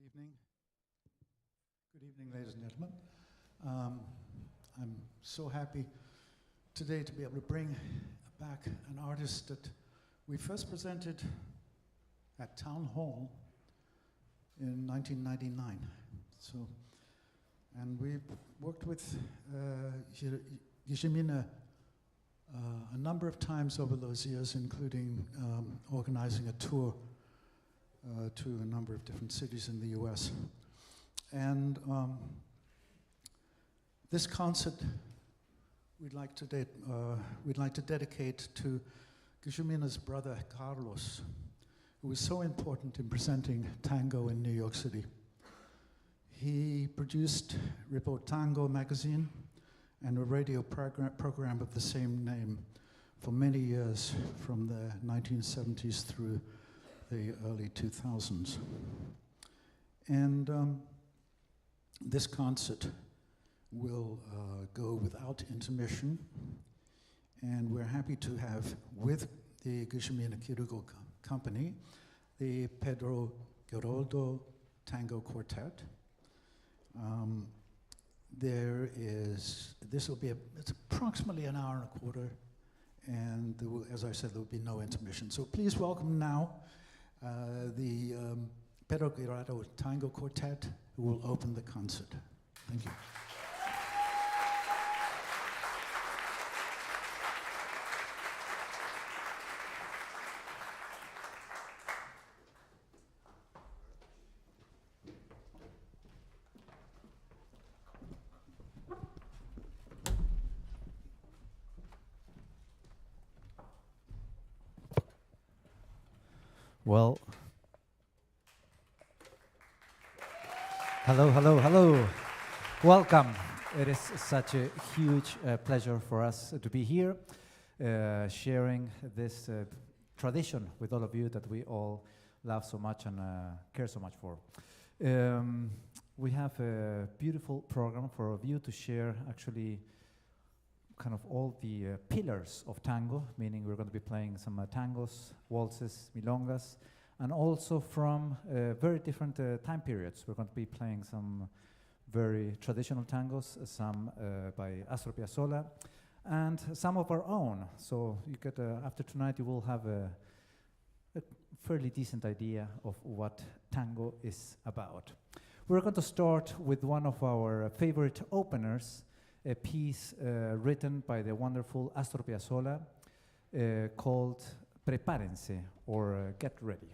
evening. Good evening, ladies and gentlemen. I'm so happy today to be able to bring back an artist that we first presented at Town Hall in 1999. And we worked with Guillermina a number of times over those years, including organizing a tour to a number of different cities in the US. And this concert we'd like to dedicate to Guillermina's brother Carlos, who was so important in presenting tango in New York City. He produced RBA Tango magazine and a radio program of the same name for many years, from the 1970s through the early 2000s. And this concert will go without intermission, and we're happy to have with the Guillermina Quiroga company the Pedro Giraudo Tango Quartet. It's approximately an hour and a quarter, and as I said, there will be no intermission. So please welcome now the Pedro Giraudo Tango Quartet, who will open the concert. Thank you. Well, hello. Welcome. It is such a huge pleasure for us to be here, sharing this tradition with all of you that we all love so much and care so much for. We have a beautiful program for all of you to share actually kind of all the pillars of tango, meaning we're going to be playing some tangos, waltzes, milongas, and also from very different time periods. We're going to be playing some very traditional tangos, some by Astor Piazzolla, and some of our own. So you get after tonight, you will have a fairly decent idea of what tango is about. We're going to start with one of our favorite openers, a piece written by the wonderful Astor Piazzolla called Prepárense, or Get Ready.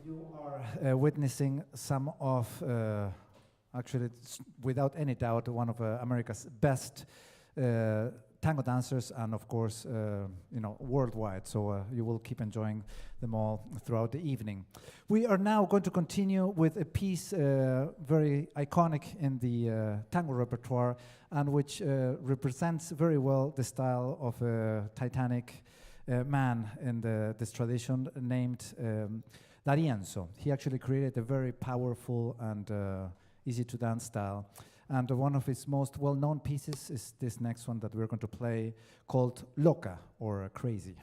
You are witnessing some of, actually, without any doubt, one of America's best tango dancers, and of course, worldwide. So you will keep enjoying them all throughout the evening. We are now going to continue with a piece very iconic in the tango repertoire, and which represents very well the style of a Titanic man in this tradition, named D'Arienzo. He actually created a very powerful and easy to dance style. And one of his most well-known pieces is this next one that we're going to play, called Loca, or Crazy.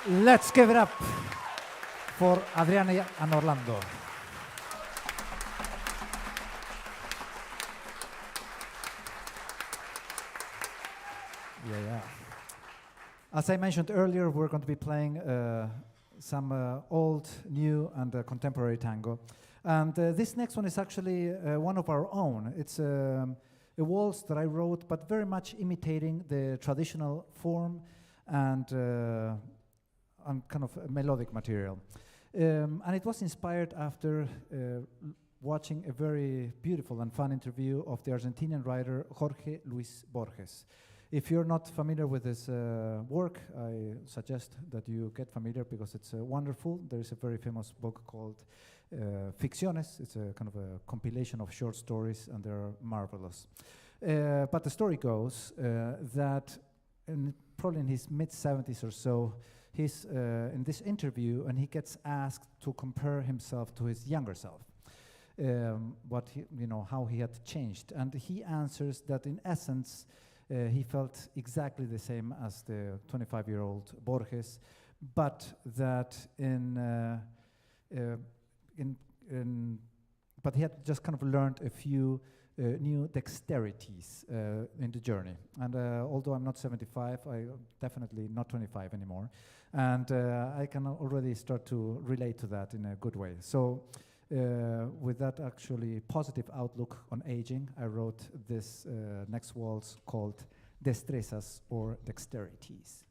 Let's give it up for Adriana and Orlando. Yeah. As I mentioned earlier, we're going to be playing some old, new, and contemporary tango. And this next one is actually one of our own. It's a waltz that I wrote, but very much imitating the traditional form and kind of melodic material. And it was inspired after watching a very beautiful and fun interview of the Argentinian writer Jorge Luis Borges. If you're not familiar with his work, I suggest that you get familiar because it's wonderful. There is a very famous book called Ficciones. It's a kind of a compilation of short stories, and they're marvelous. But the story goes that probably in his mid-70s or so, he's in this interview, and he gets asked to compare himself to his younger self. How he had changed. And he answers that in essence, he felt exactly the same as the 25-year-old Borges, but that but he had just kind of learned a few new dexterities in the journey. And although I'm not 75, I'm definitely not 25 anymore. And I can already start to relate to that in a good way. So with that actually positive outlook on aging, I wrote this next waltz called Destrezas or Dexterities.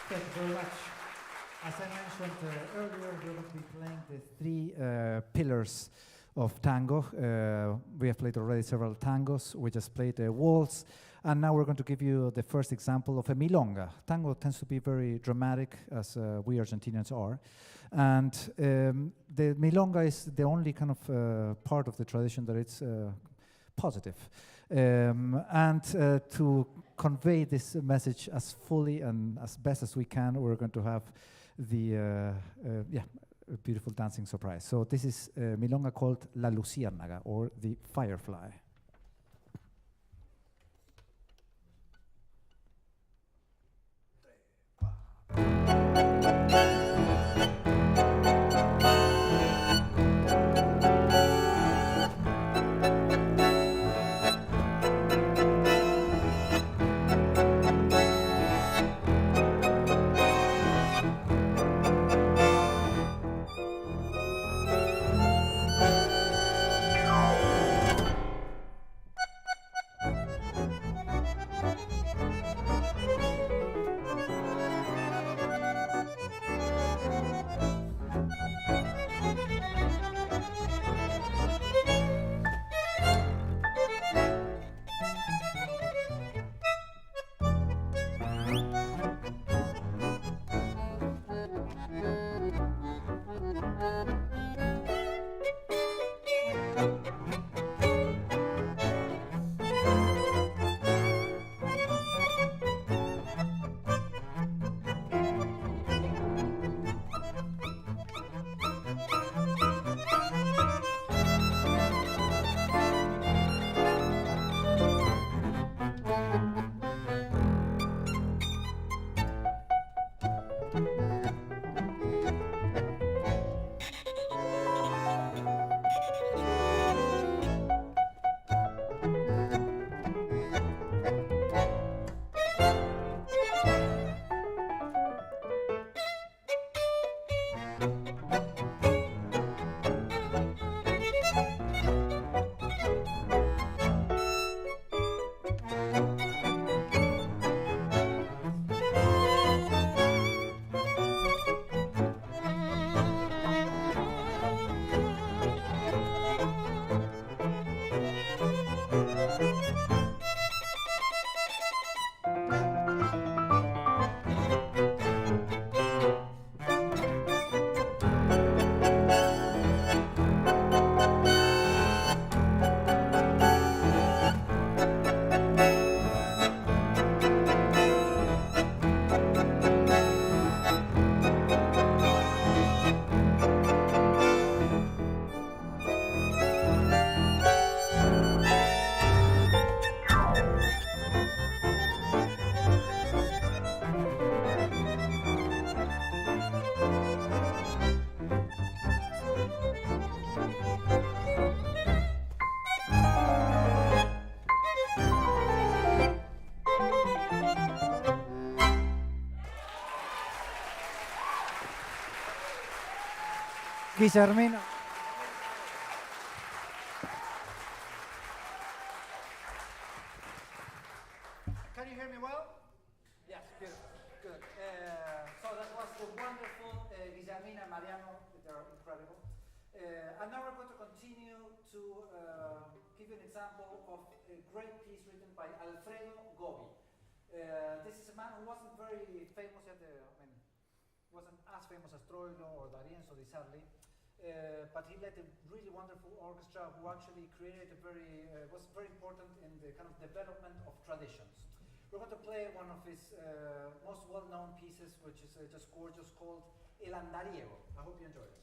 Thank you very much. As I mentioned earlier, we're going to be playing the three pillars of tango. We have played already several tangos. We just played a waltz. And now we're going to give you the first example of a milonga. Tango tends to be very dramatic, as we Argentinians are. And the milonga is the only kind of part of the tradition that it's positive. And to convey this message as fully and as best as we can, we're going to have the a beautiful dancing surprise. So this is a milonga called La Luciérnaga, or the Firefly. Guillermina. Can you hear me well? Yes, good. Good. So that was the wonderful Guillermina and Mariano. They're incredible. And now we're going to continue to give you an example of a great piece written by Alfredo Gobi. This is a man who wasn't very famous yet. Wasn't as famous as Troilo or D'Arienzo Di Sarli. But he led a really wonderful orchestra who actually created was very important in the kind of development of traditions. We're going to play one of his most well-known pieces, which is just gorgeous, called El Andariego. I hope you enjoy it.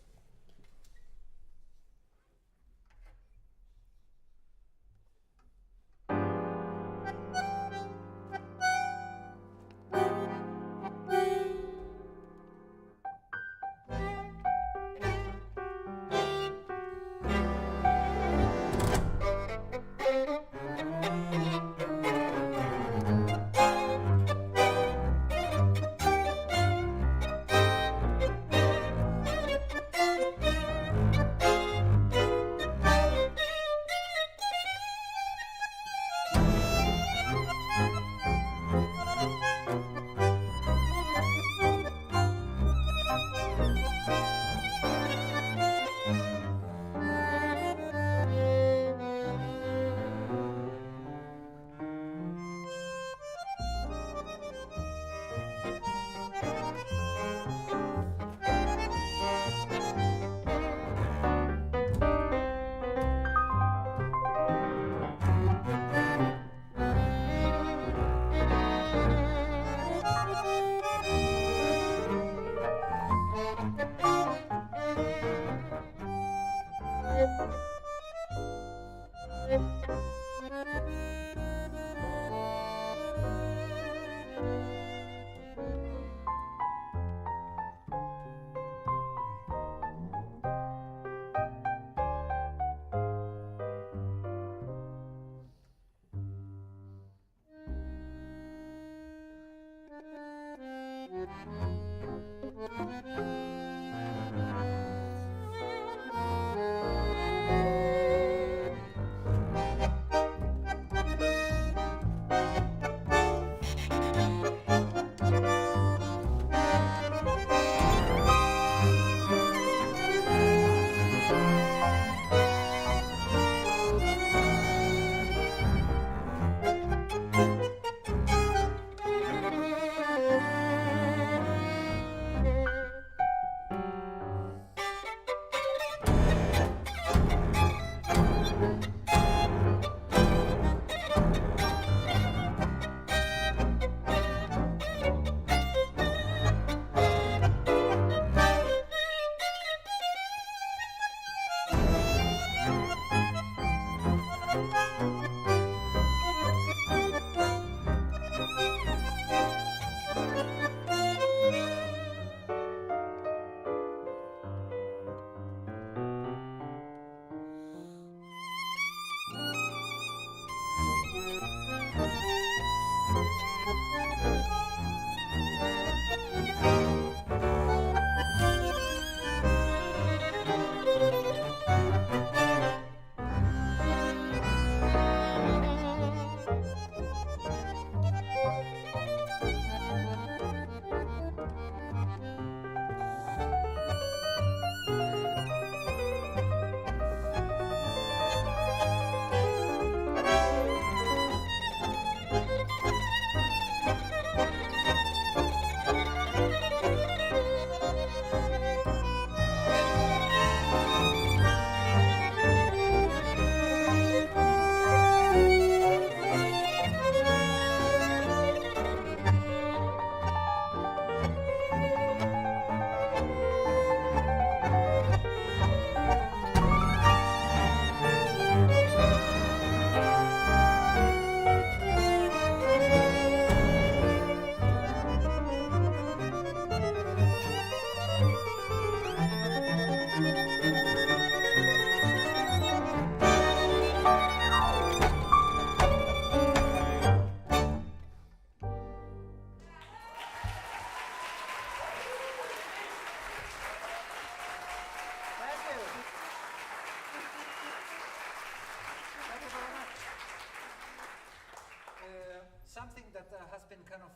Something that has been kind of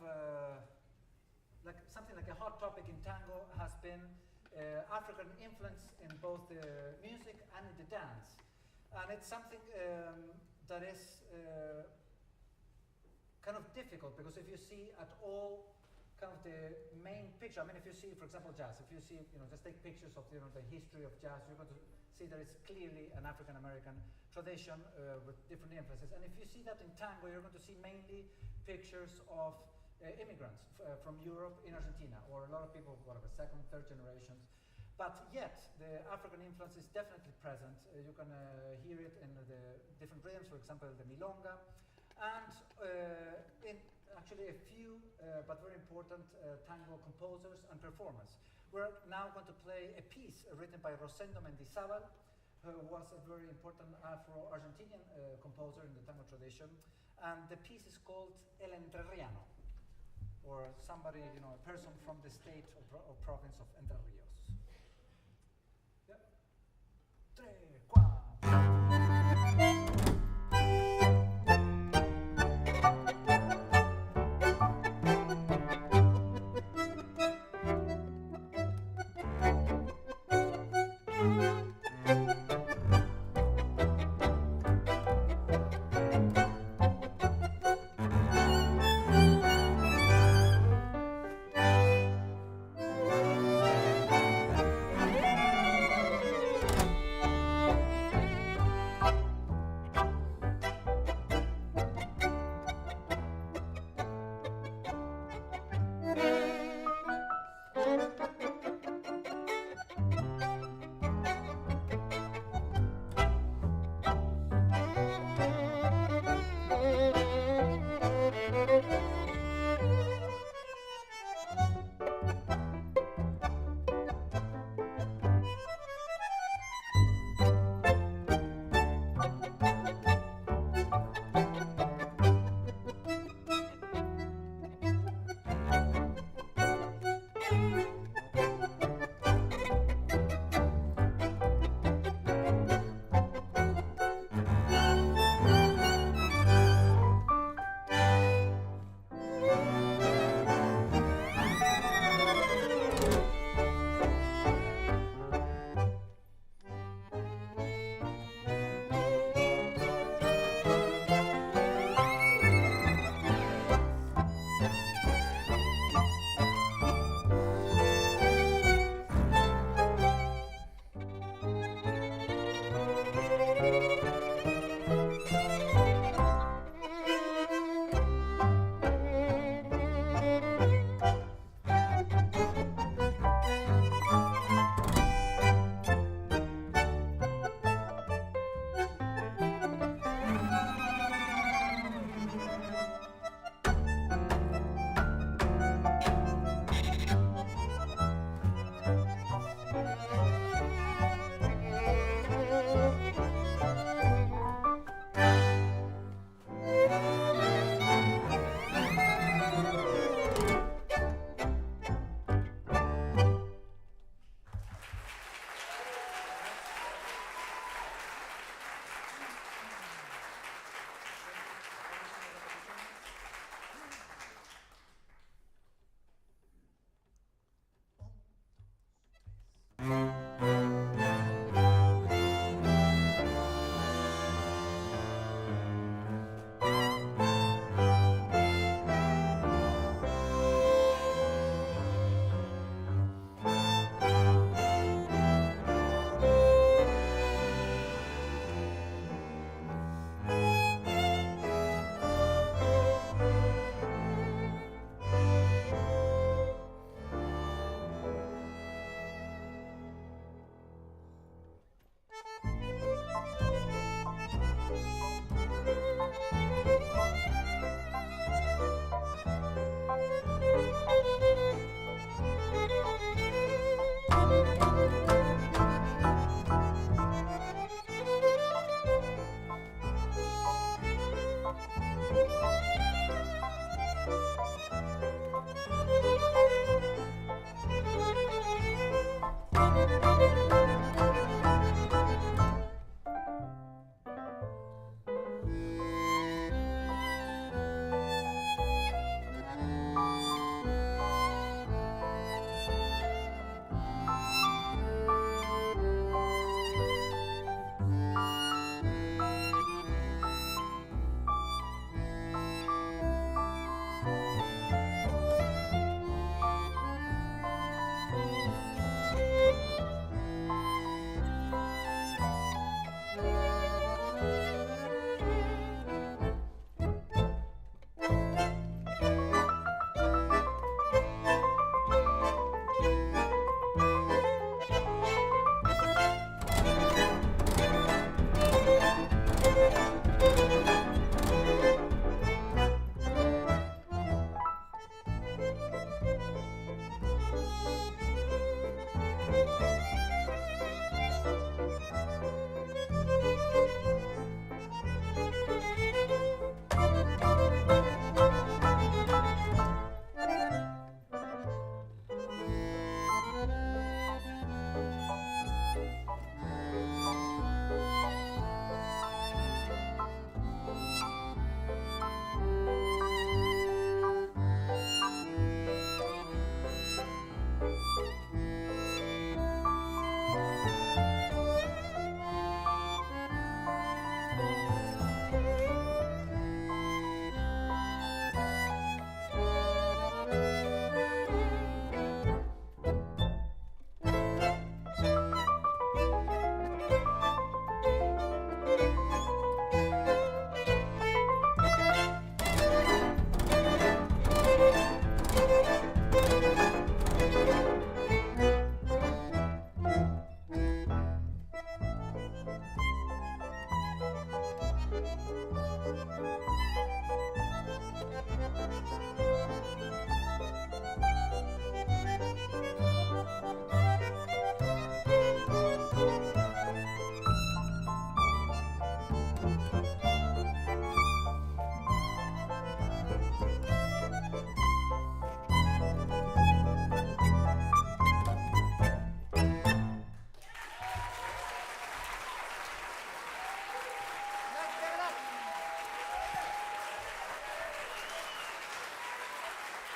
something like a hot topic in tango has been African influence in both the music and in the dance. And it's something that is kind of difficult, because if you see at all kind of the main picture, I mean, if you see, for example, jazz, if you see, just take pictures of, the history of jazz, you're going to see that it's clearly an African-American tradition with different influences. And if you see that in tango, you're going to see mainly pictures of immigrants from Europe in Argentina, or a lot of people, whatever, second, third generations. But yet, the African influence is definitely present. You can hear it in the different rhythms, for example, the milonga, and in actually a few, but very important tango composers and performers. We're now going to play a piece written by Rosendo Mendizábal, who was a very important Afro-Argentinian composer in the tango tradition. And the piece is called El Entrerriano, or somebody, a person from the state or province of Entre Rios. Yep. 3, 4.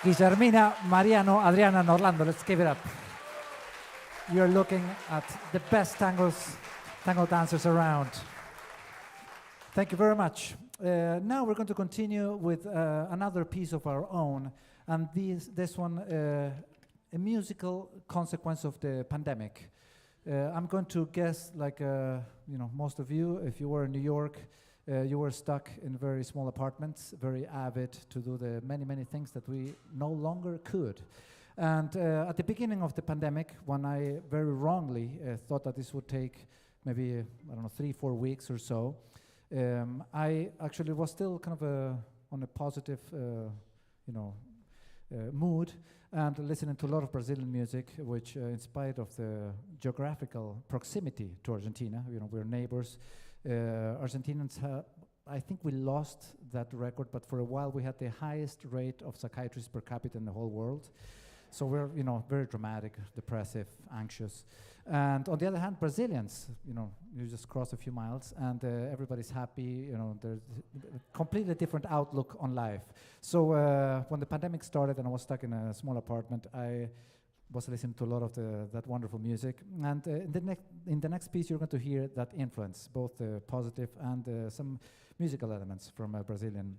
Guillermina, Mariano, Adriana, and Orlando, let's give it up. You're looking at the best tango dancers around. Thank you very much. Now we're going to continue with another piece of our own, and this one, a musical consequence of the pandemic. I'm going to guess, like most of you, if you were in New York, you were stuck in very small apartments, very avid to do the many, many things that we no longer could. And at the beginning of the pandemic, when I very wrongly thought that this would take maybe, 3-4 weeks or so, I actually was still kind of on a positive, mood, and listening to a lot of Brazilian music, which in spite of the geographical proximity to Argentina, we're neighbors. Argentinians, I think we lost that record, but for a while we had the highest rate of psychiatrists per capita in the whole world. So we're, very dramatic, depressive, anxious. And on the other hand, Brazilians, you just cross a few miles and everybody's happy, there's a completely different outlook on life. So when the pandemic started and I was stuck in a small apartment, I was listening to a lot of that wonderful music. And in the next piece, you're going to hear that influence, both positive and some musical elements from Brazilian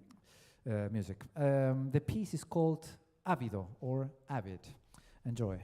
music. The piece is called Ávido, or Avid. Enjoy.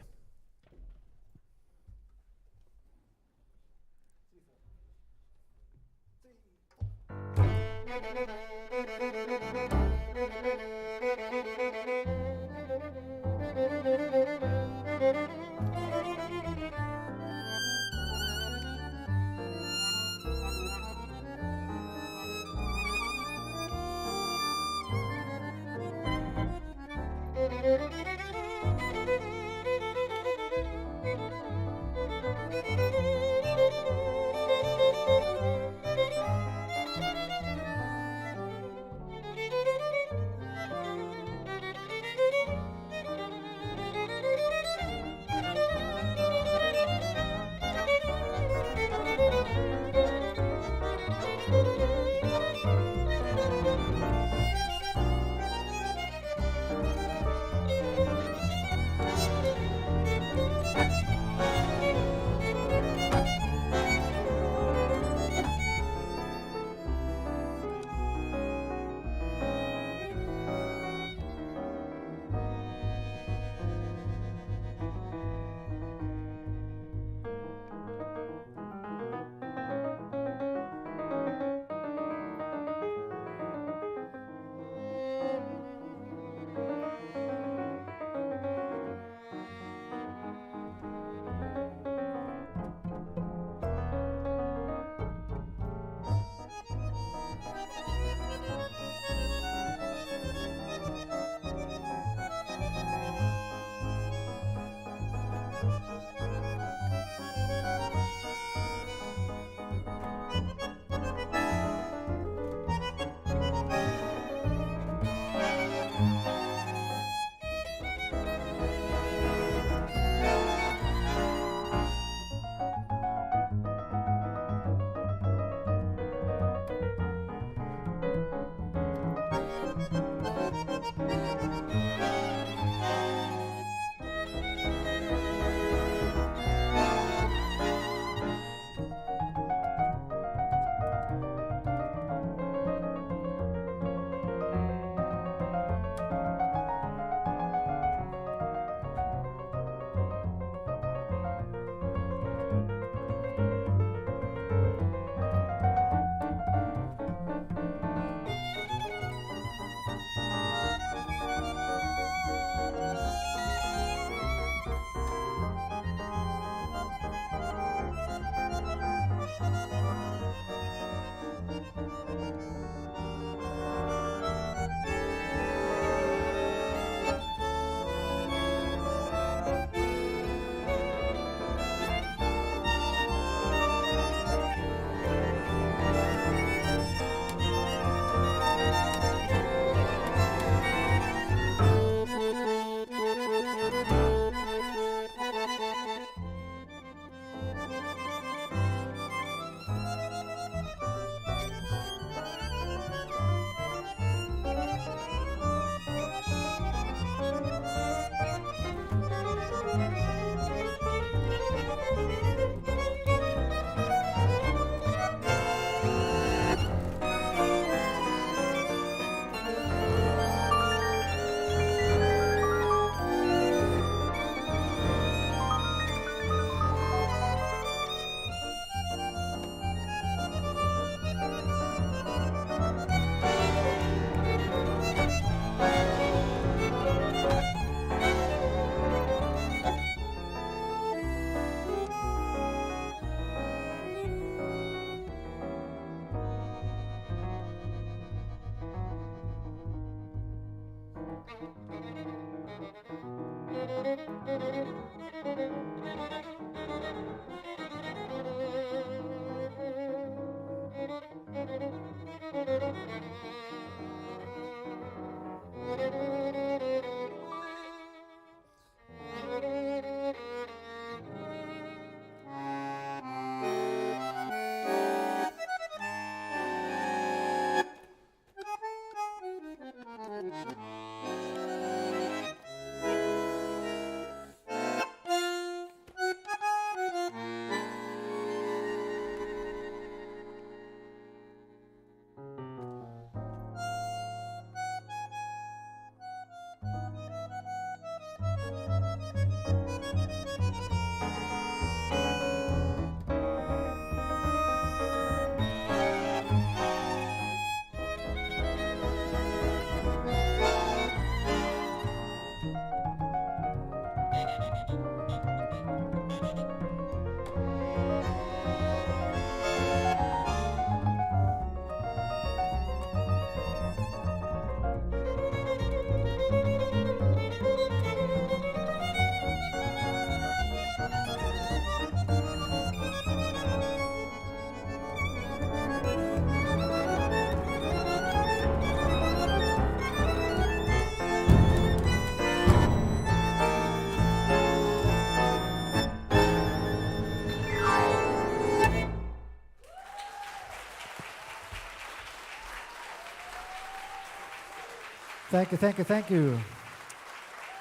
Thank you, thank you, thank you.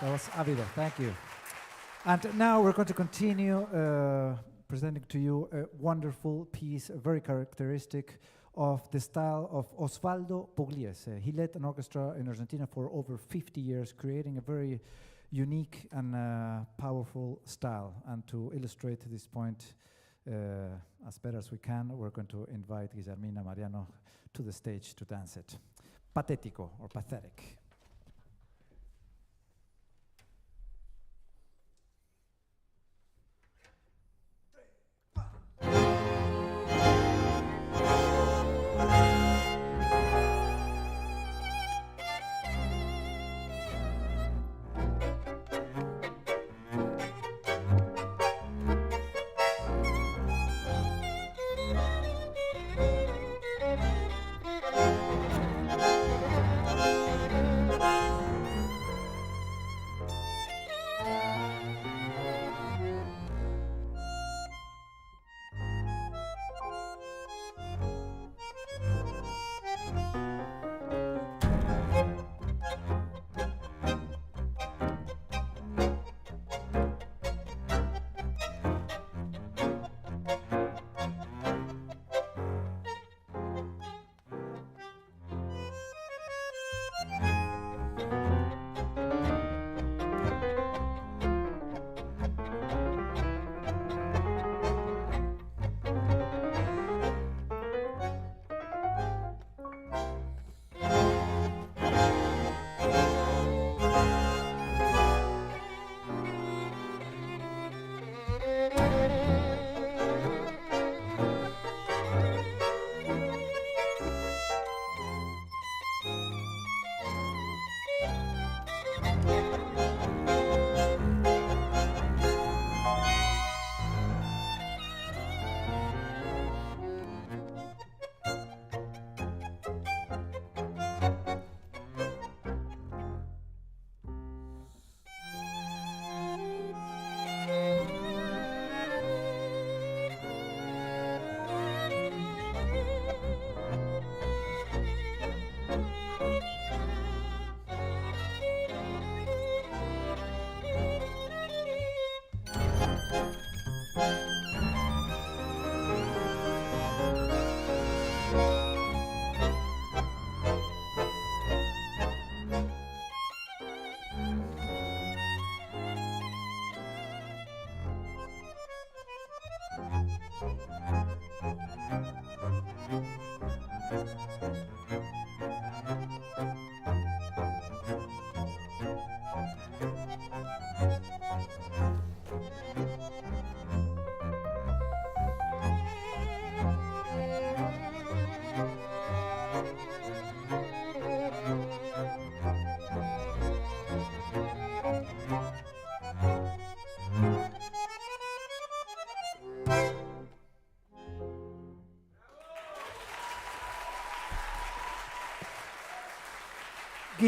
That was Avida, thank you. And now we're going to continue presenting to you a wonderful piece, very characteristic of the style of Osvaldo Pugliese. He led an orchestra in Argentina for over 50 years, creating a very unique and powerful style. And to illustrate this point as better as we can, we're going to invite Guillermina Mariano to the stage to dance it. Patético, or pathetic.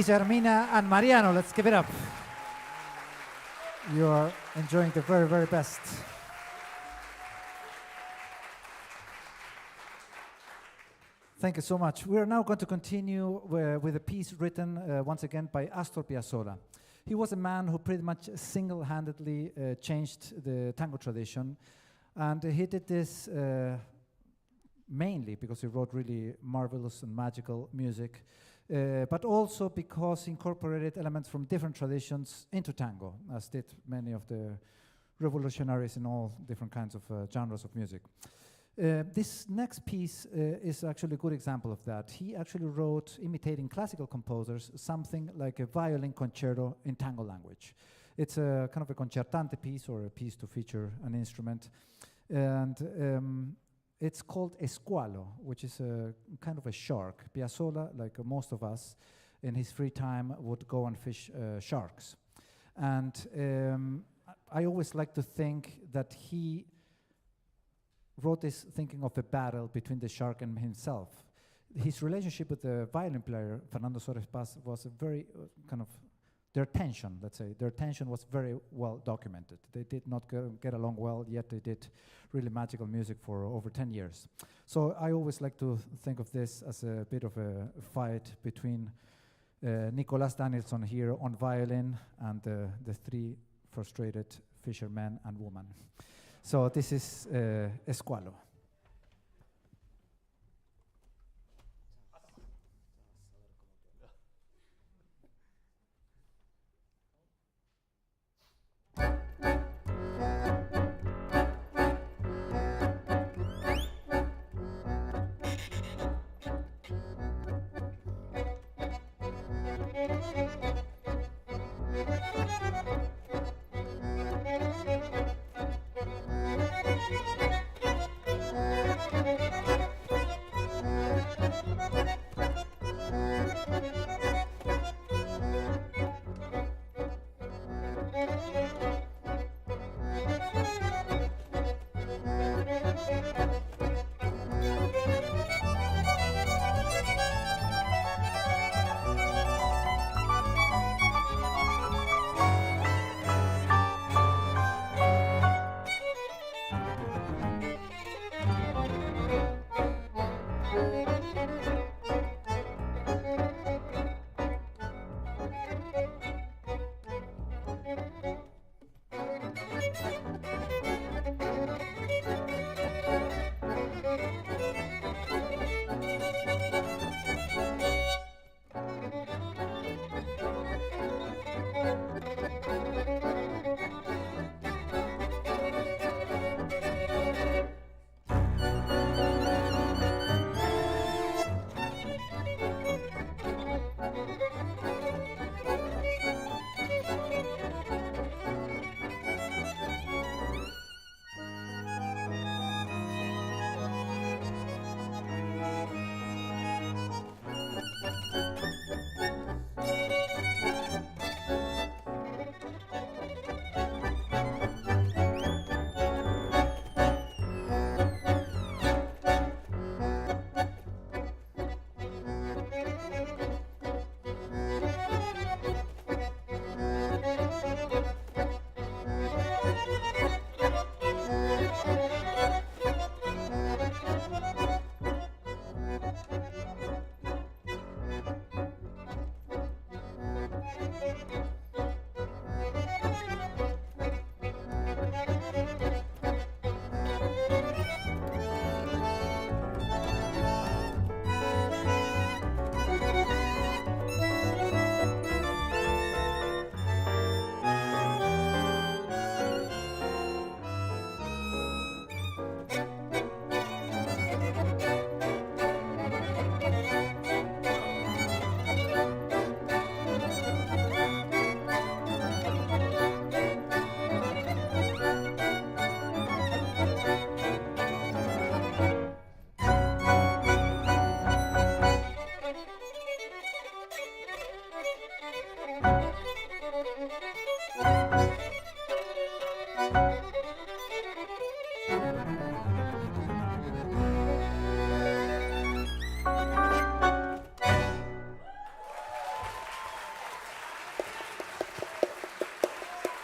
Guillermina and Mariano. Let's give it up. You are enjoying the very, very best. Thank you so much. We are now going to continue with a piece written once again by Astor Piazzolla. He was a man who pretty much single-handedly changed the tango tradition, and he did this mainly because he wrote really marvelous and magical music, but also because he incorporated elements from different traditions into tango, as did many of the revolutionaries in all different kinds of genres of music. This next piece is actually a good example of that. He actually wrote, imitating classical composers, something like a violin concerto in tango language. It's a kind of a concertante piece, or a piece to feature an instrument. And it's called Esqualo, which is a kind of a shark. Piazzolla, like most of us, in his free time would go and fish sharks. And I always like to think that he wrote this thinking of a battle between the shark and himself. His relationship with the violin player, Fernando Suarez Paz, was a very kind of, their tension, let's say, their tension was very well documented. They did not get along well, yet they did really magical music for over 10 years. So I always like to think of this as a bit of a fight between Nicolas Danielsson here on violin and the three frustrated fishermen and woman. So this is Esqualo.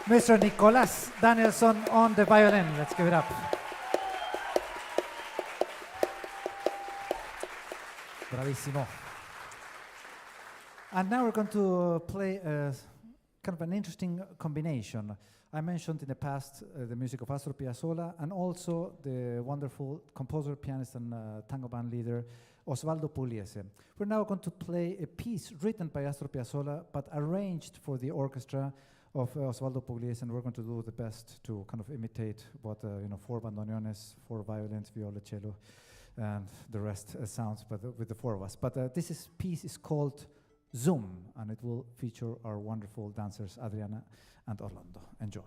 Mr. Nicolas Danielsson on the violin. Let's give it up. Bravissimo. And now we're going to play kind of an interesting combination. I mentioned in the past the music of Astor Piazzolla and also the wonderful composer, pianist, and tango band leader Osvaldo Pugliese. We're now going to play a piece written by Astor Piazzolla but arranged for the orchestra of Osvaldo Pugliese, and we're going to do the best to kind of imitate what 4 bandoneones, 4 violins, viola, cello, and the rest sounds, but with the 4 of us. But this piece is called Zoom, and it will feature our wonderful dancers Adriana and Orlando. Enjoy.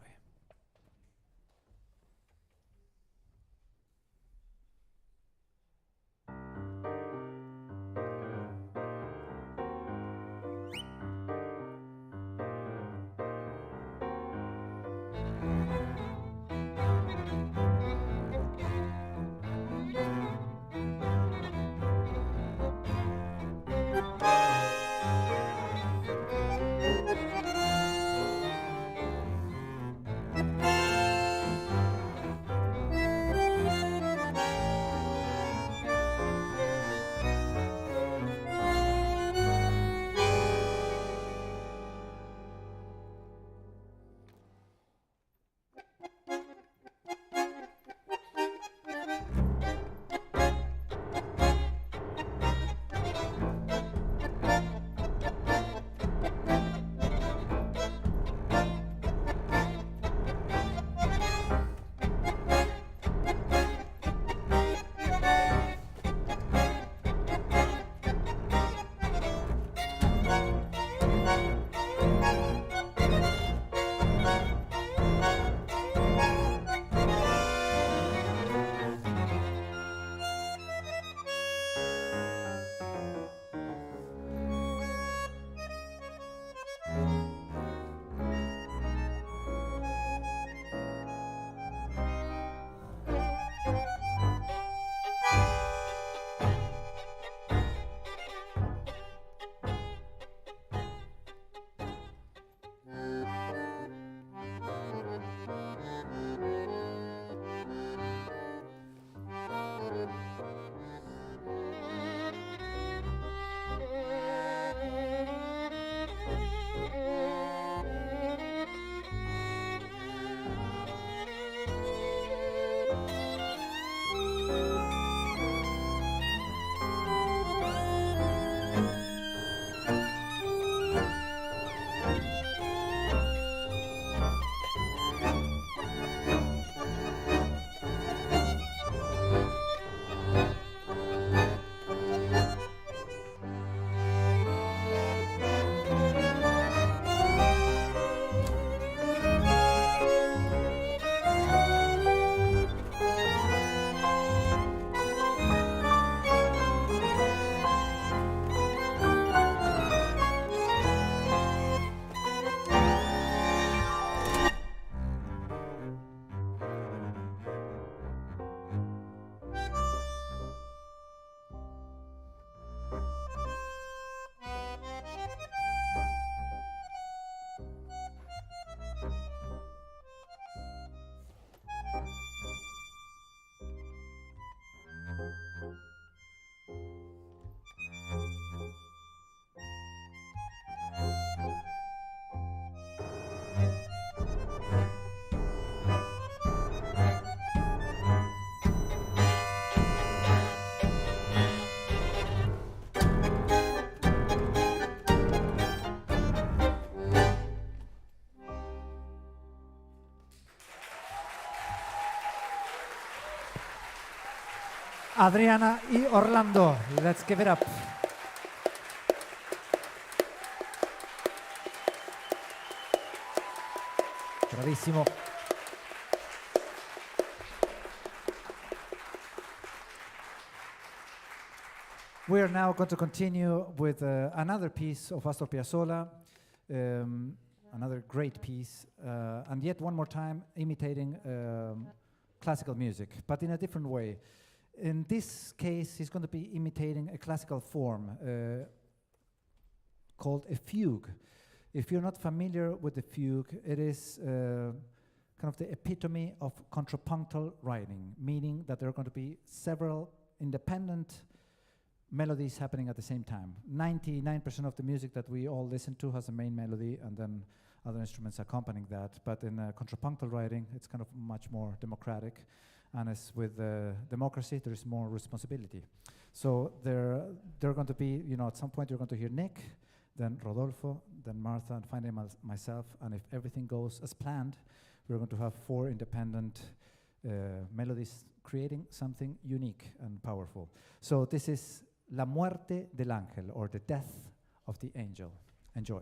Adriana y Orlando. Let's give it up. Bravissimo. We are now going to continue with another piece of Astor Piazzolla, another great piece, and yet one more time imitating classical music, but in a different way. In this case, he's going to be imitating a classical form called a fugue. If you're not familiar with the fugue, it is kind of the epitome of contrapuntal writing, meaning that there are going to be several independent melodies happening at the same time. 99% of the music that we all listen to has a main melody and then other instruments accompanying that. But in contrapuntal writing, it's kind of much more democratic. And as with democracy, there is more responsibility. So there are going to be, at some point you're going to hear Nick, then Rodolfo, then Martha, and finally myself. And if everything goes as planned, we're going to have 4 independent melodies creating something unique and powerful. So this is La Muerte del Ángel, or the death of the angel. Enjoy.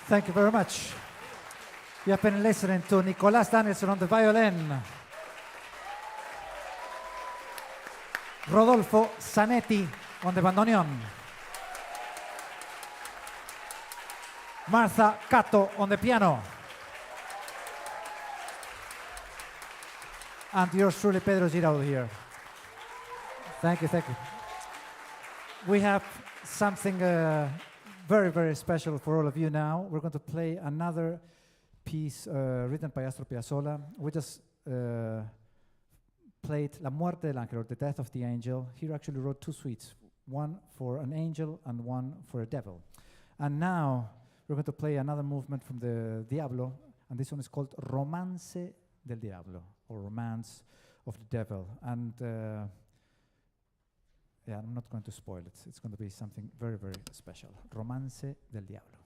Thank you very much. You have been listening to Nicolás Danielson on the violin, Rodolfo Zanetti on the bandoneon, Martha Cato on the piano, and yours truly, Pedro Giraudo here. Thank you, thank you. We have something very, very special for all of you now. We're going to play another piece written by Astor Piazzolla. We just played La Muerte del Ángel, or the Death of the Angel. He actually wrote 2 suites, one for an angel and one for a devil. And now we're going to play another movement from the Diablo, and this one is called Romance del Diablo, or Romance of the Devil. And yeah, I'm not going to spoil it. It's going to be something very, very special. Romance del Diablo.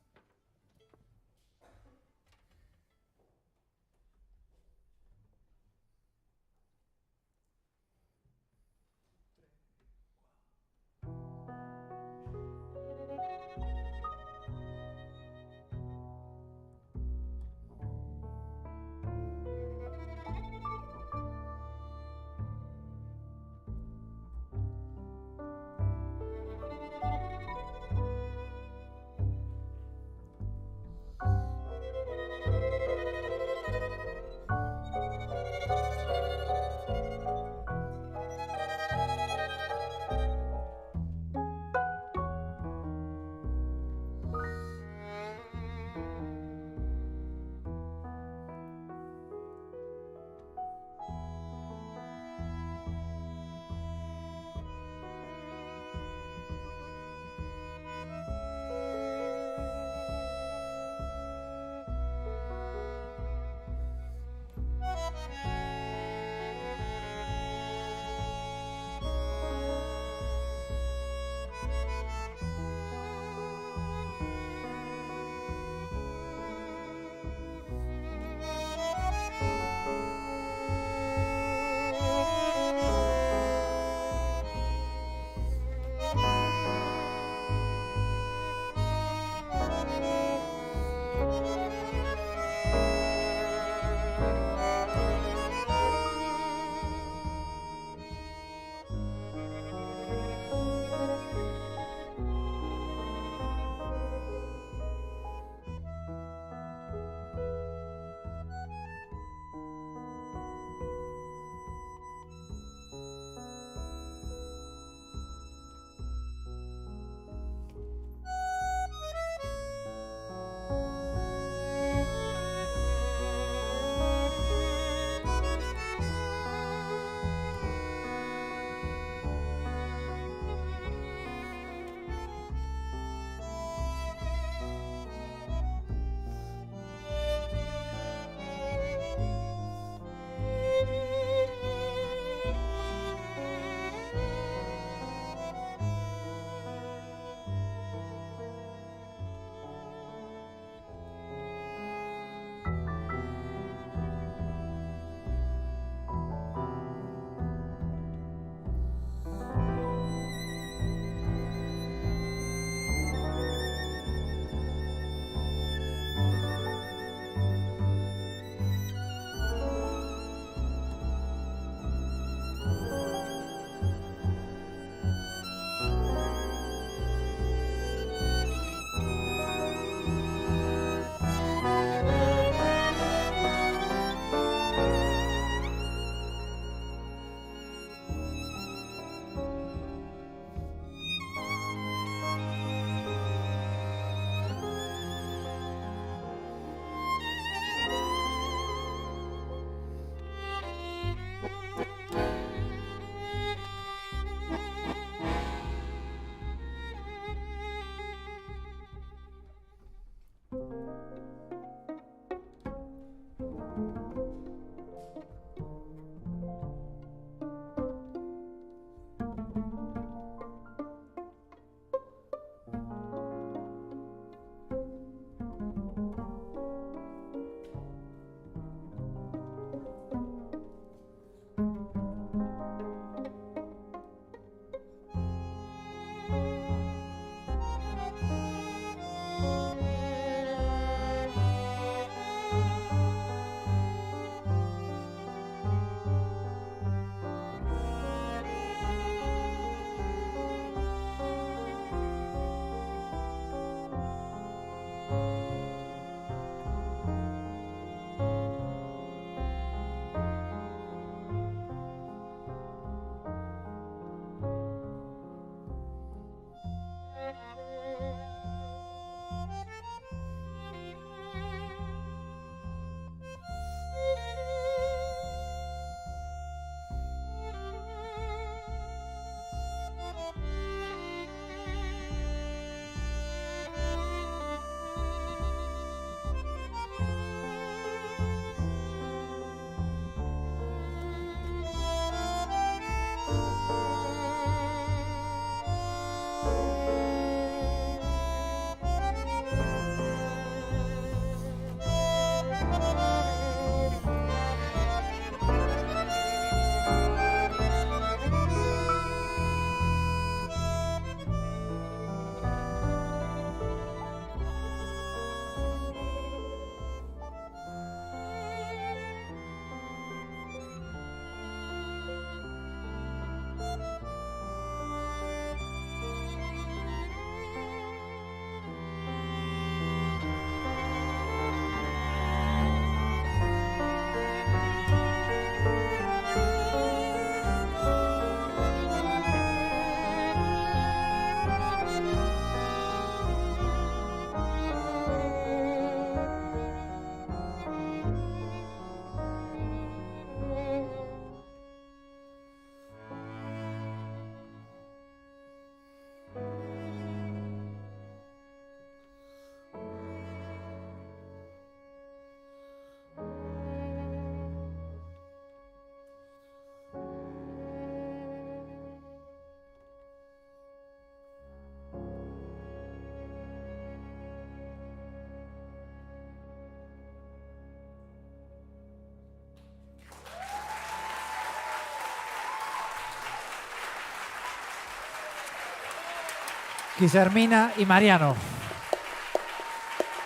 Guillermina y Mariano.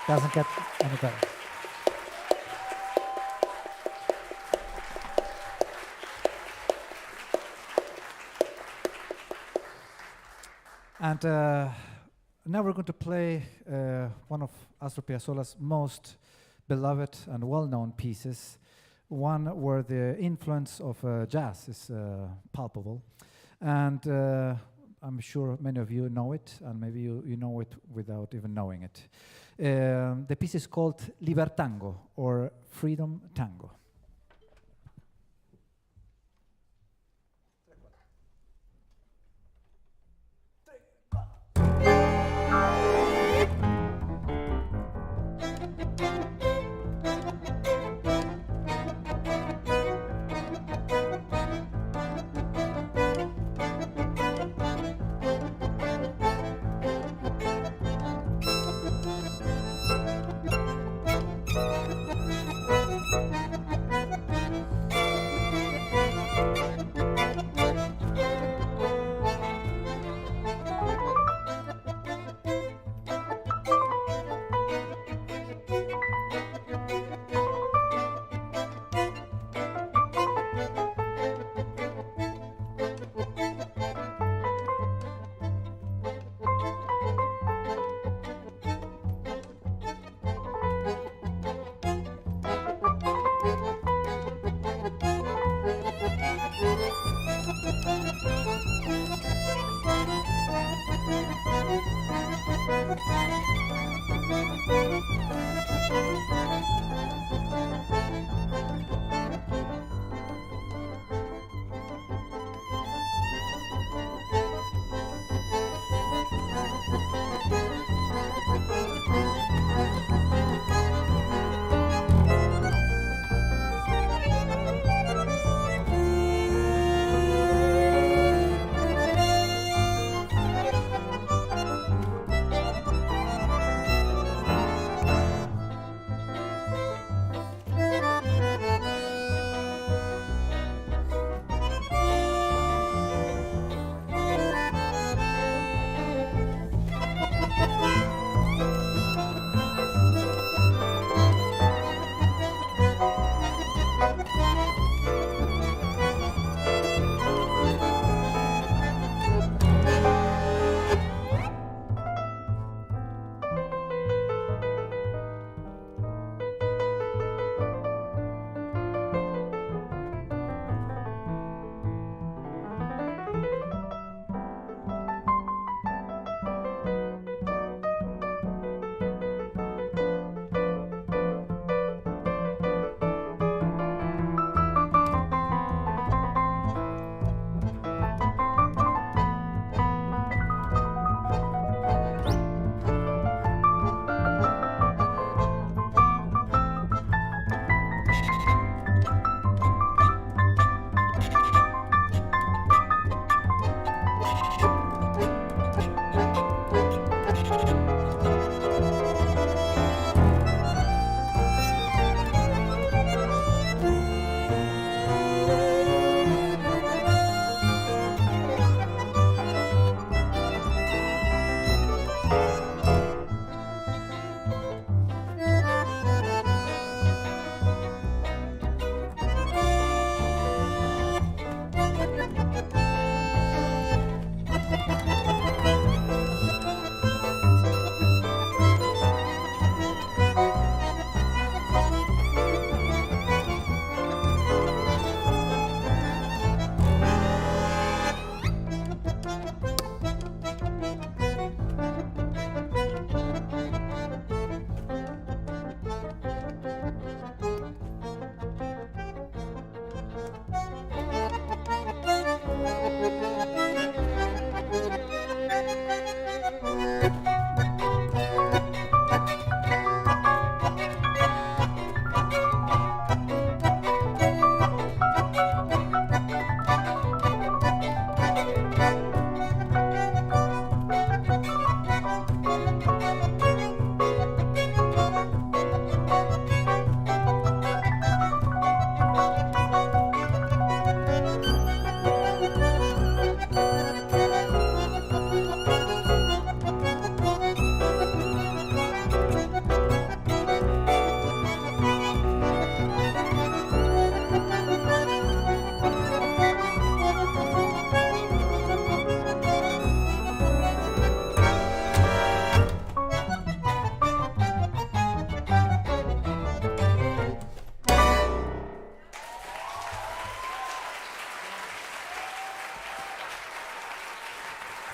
Doesn't get any better. And now we're going to play one of Astor Piazzolla's most beloved and well-known pieces, one where the influence of jazz is palpable. And I'm sure many of you know it, and maybe you know it without even knowing it. The piece is called Libertango, or Freedom Tango.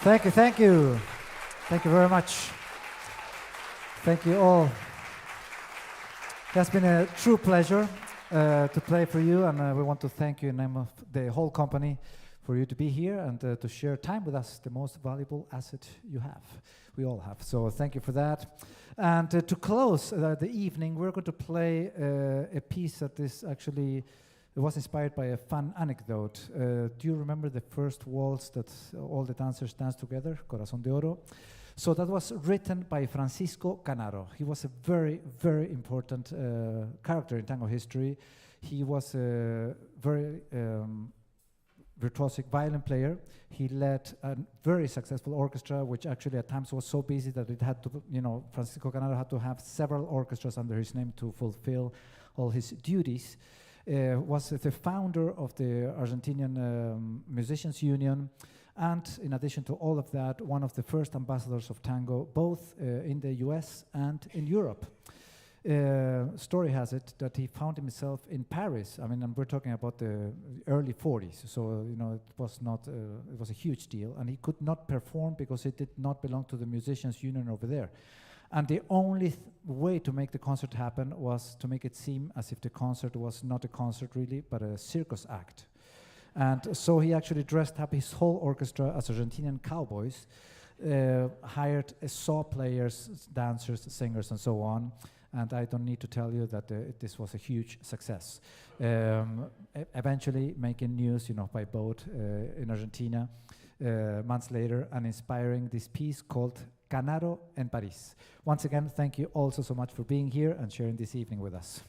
Thank you, thank you. Thank you very much. Thank you all. It has been a true pleasure to play for you, and we want to thank you in the name of the whole company for you to be here and to share time with us, the most valuable asset you have. We all have. So thank you for that. And to close the evening, we're going to play a piece that is actually was inspired by a fun anecdote. Do you remember the first waltz that all the dancers dance together, Corazón de Oro? So that was written by Francisco Canaro. He was a very, very important character in tango history. He was a very virtuosic violin player. He led a very successful orchestra, which actually at times was so busy that it had to, Francisco Canaro had to have several orchestras under his name to fulfill all his duties. Was the founder of the Argentinian Musicians Union, and in addition to all of that, one of the first ambassadors of tango, both in the US and in Europe. Story has it that he found himself in Paris. I mean, and we're talking about the early 40s, so it was not. It was a huge deal, and he could not perform because it did not belong to the Musicians Union over there. And the only way to make the concert happen was to make it seem as if the concert was not a concert really, but a circus act. And so he actually dressed up his whole orchestra as Argentinian cowboys, hired saw players, dancers, singers, and so on. And I don't need to tell you that this was a huge success. Eventually making news, by boat in Argentina months later, and inspiring this piece called Canaro en Paris. Once again, thank you also so much for being here and sharing this evening with us.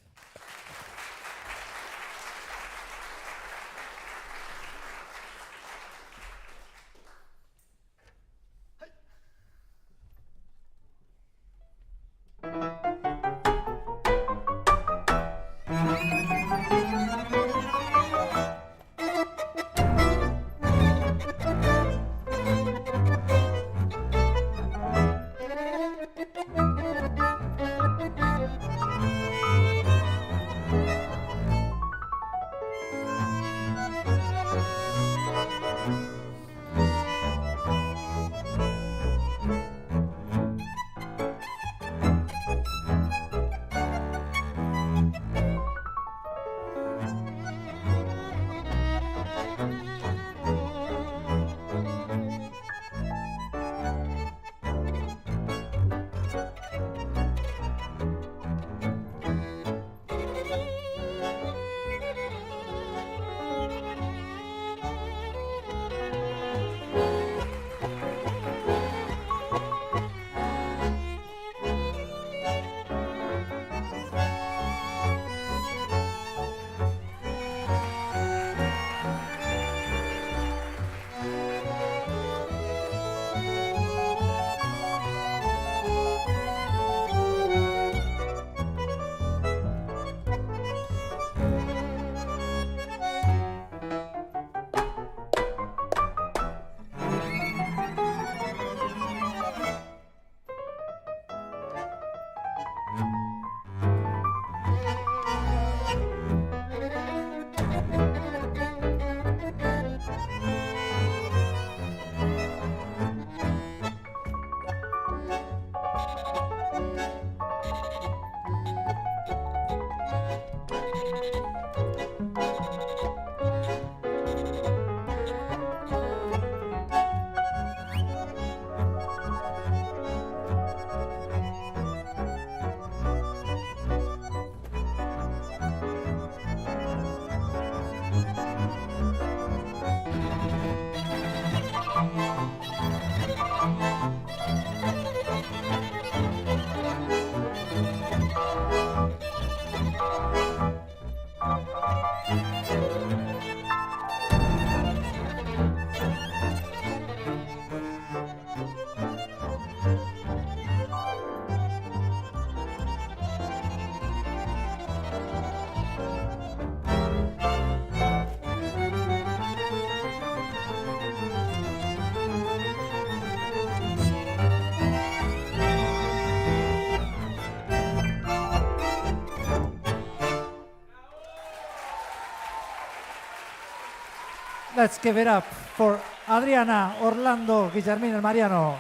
Let's give it up for Adriana, Orlando, Guillermina, and Mariano.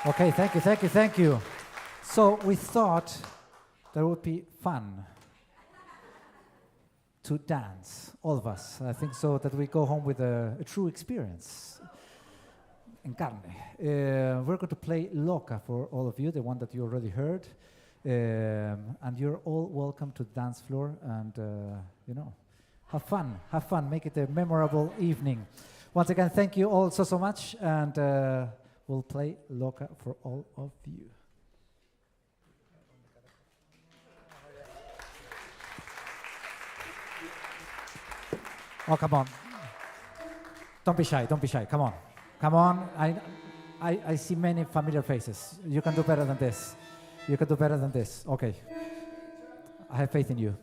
Okay, thank you. So we thought that it would be fun to dance, all of us. I think so that we go home with a true experience. En carne. We're going to play Loca for all of you, the one that you already heard. And you're all welcome to the dance floor and, have fun, make it a memorable evening. Once again, thank you all so much, and we'll play Loca for all of you. Oh, come on. Don't be shy, come on. I see many familiar faces. You can do better than this. Okay. I have faith in you.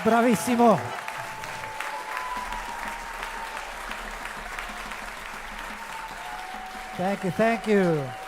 Bravissimo. Thank you.